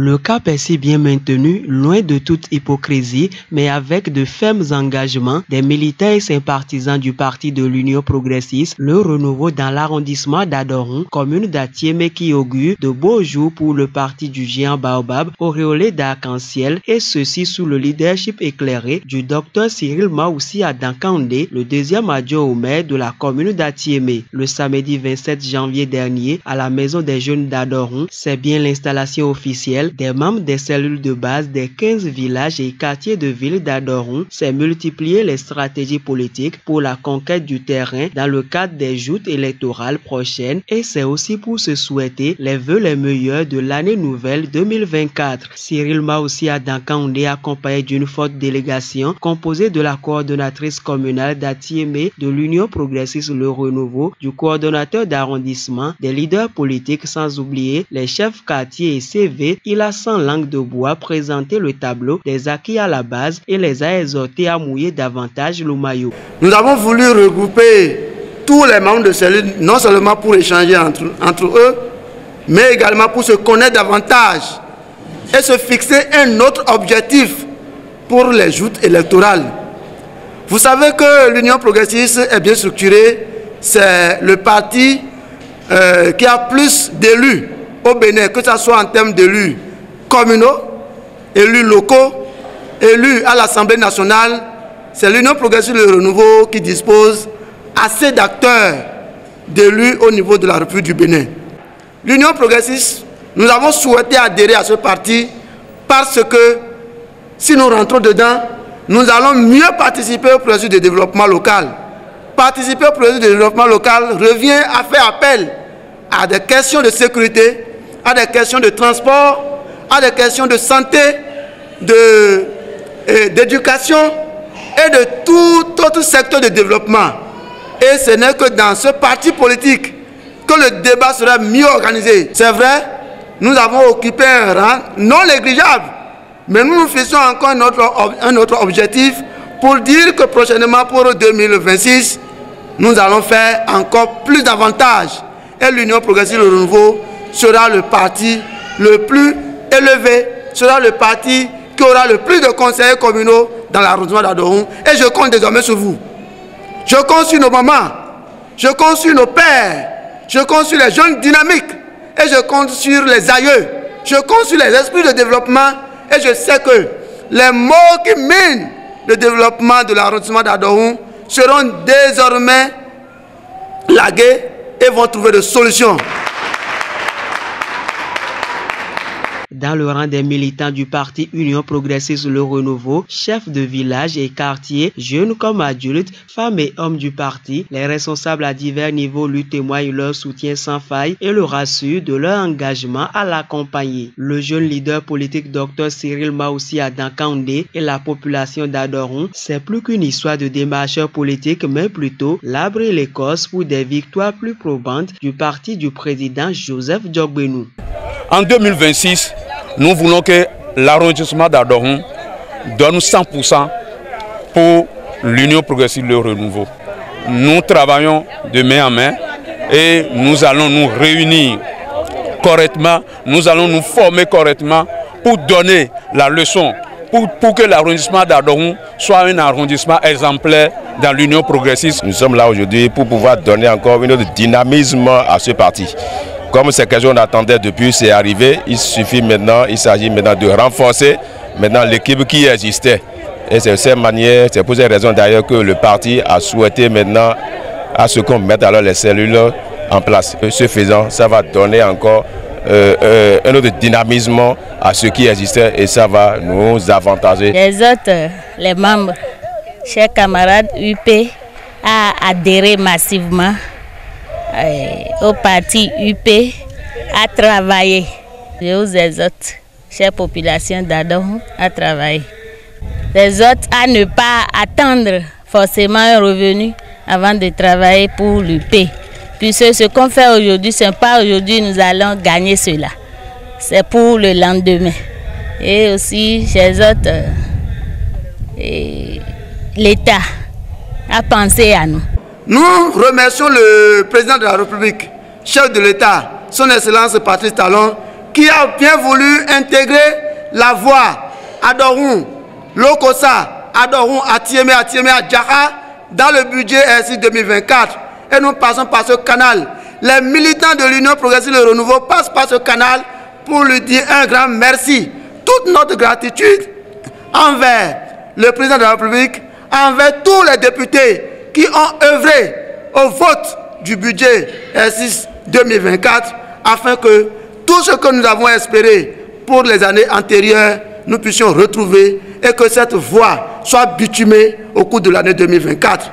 Le cap est si bien maintenu, loin de toute hypocrisie, mais avec de fermes engagements des militants et sympathisants du parti de l'Union progressiste, le renouveau dans l'arrondissement d'Adoron, commune d'Atiémé qui augure de beaux jours pour le parti du géant Baobab, auréolé d'arc-en-ciel, et ceci sous le leadership éclairé du docteur Cyril Maoussi Adankandé, le deuxième adjoint au maire de la commune d'Atiémé. Le samedi 27 janvier dernier, à la maison des jeunes d'Adoron, c'est bien l'installation officielle des membres des cellules de base des 15 villages et quartiers de ville d'Adoron, c'est multiplier les stratégies politiques pour la conquête du terrain dans le cadre des joutes électorales prochaines et c'est aussi pour se souhaiter les vœux les meilleurs de l'année nouvelle 2024. Cyril Maoussi Adankandé accompagné d'une forte délégation composée de la coordonnatrice communale d'Atiémé, de l'Union progressiste Le Renouveau, du coordonnateur d'arrondissement, des leaders politiques sans oublier les chefs quartiers et CV, il a sans langue de bois présenté le tableau des acquis à la base et les a exhortés à mouiller davantage le maillot. Nous avons voulu regrouper tous les membres de cellules, non seulement pour échanger entre eux, mais également pour se connaître davantage et se fixer un autre objectif pour les joutes électorales. Vous savez que l'Union progressiste est bien structurée, c'est le parti qui a plus d'élus au Bénin, que ce soit en termes d'élus communaux, élus locaux, élus à l'Assemblée nationale. C'est l'Union progressiste Le Renouveau qui dispose assez d'acteurs d'élus au niveau de la République du Bénin. L'Union progressiste, nous avons souhaité adhérer à ce parti parce que si nous rentrons dedans, nous allons mieux participer au processus de développement local. Participer au processus de développement local revient à faire appel à des questions de sécurité, à des questions de transport, à des questions de santé, d'éducation et de tout autre secteur de développement. Et ce n'est que dans ce parti politique que le débat sera mieux organisé. C'est vrai, nous avons occupé un rang non négligeable, mais nous nous fixons encore un autre objectif pour dire que prochainement pour 2026, nous allons faire encore plus d'avantages. Et l'Union progressiste Le Renouveau sera le parti le plus élevé, sera le parti qui aura le plus de conseillers communaux dans l'arrondissement d'Adoron. Et je compte désormais sur vous. Je compte sur nos mamans, je compte sur nos pères, je compte sur les jeunes dynamiques et je compte sur les aïeux, je compte sur les esprits de développement et je sais que les mots qui minent le développement de l'arrondissement d'Adoron seront désormais lagués et vont trouver des solutions. Dans le rang des militants du parti Union progressiste Le Renouveau, chefs de village et quartier, jeunes comme adultes, femmes et hommes du parti, les responsables à divers niveaux lui témoignent leur soutien sans faille et le rassurent de leur engagement à l'accompagner. Le jeune leader politique Dr Cyril Maoussi Adankandé et la population d'Adoron, c'est plus qu'une histoire de démarcheurs politiques, mais plutôt l'arbre et l'écorce pour des victoires plus probantes du parti du président Joseph Djogbenou. En 2026, nous voulons que l'arrondissement d'Adoron donne 100% pour l'Union progressiste Le Renouveau. Nous travaillons de main en main et nous allons nous réunir correctement, nous allons nous former correctement pour donner la leçon, pour que l'arrondissement d'Adoron soit un arrondissement exemplaire dans l'Union progressiste. Nous sommes là aujourd'hui pour pouvoir donner encore un autre dynamisme à ce parti. Comme c'est quelque chose qu'on attendait depuis, c'est arrivé. Il s'agit maintenant de renforcer l'équipe qui existait. Et c'est pour cette raison d'ailleurs que le parti a souhaité maintenant à ce qu'on mette alors les cellules en place. Ce faisant, ça va donner encore un autre dynamisme à ce qui existait et ça va nous avantager. Les autres, les membres, chers camarades UP, a adhéré massivement au parti UP à travailler. Je vous exhorte, chère population d'Adoron, à travailler. Les autres à ne pas attendre forcément un revenu avant de travailler pour l'UP. Puisque ce qu'on fait aujourd'hui, ce n'est pas aujourd'hui nous allons gagner cela. C'est pour le lendemain. Et aussi, chers autres, l'État a pensé à nous. Nous remercions le président de la République, chef de l'État, son Excellence Patrice Talon, qui a bien voulu intégrer la voie Adorun, Lokosa, Adorun, Atiémé, Adjara dans le budget RC 2024. Et nous passons par ce canal. Les militants de l'Union progressive Le Renouveau passent par ce canal pour lui dire un grand merci. Toute notre gratitude envers le président de la République, envers tous les députés qui ont œuvré au vote du budget R6 2024 afin que tout ce que nous avons espéré pour les années antérieures, nous puissions retrouver et que cette voie soit bitumée au cours de l'année 2024.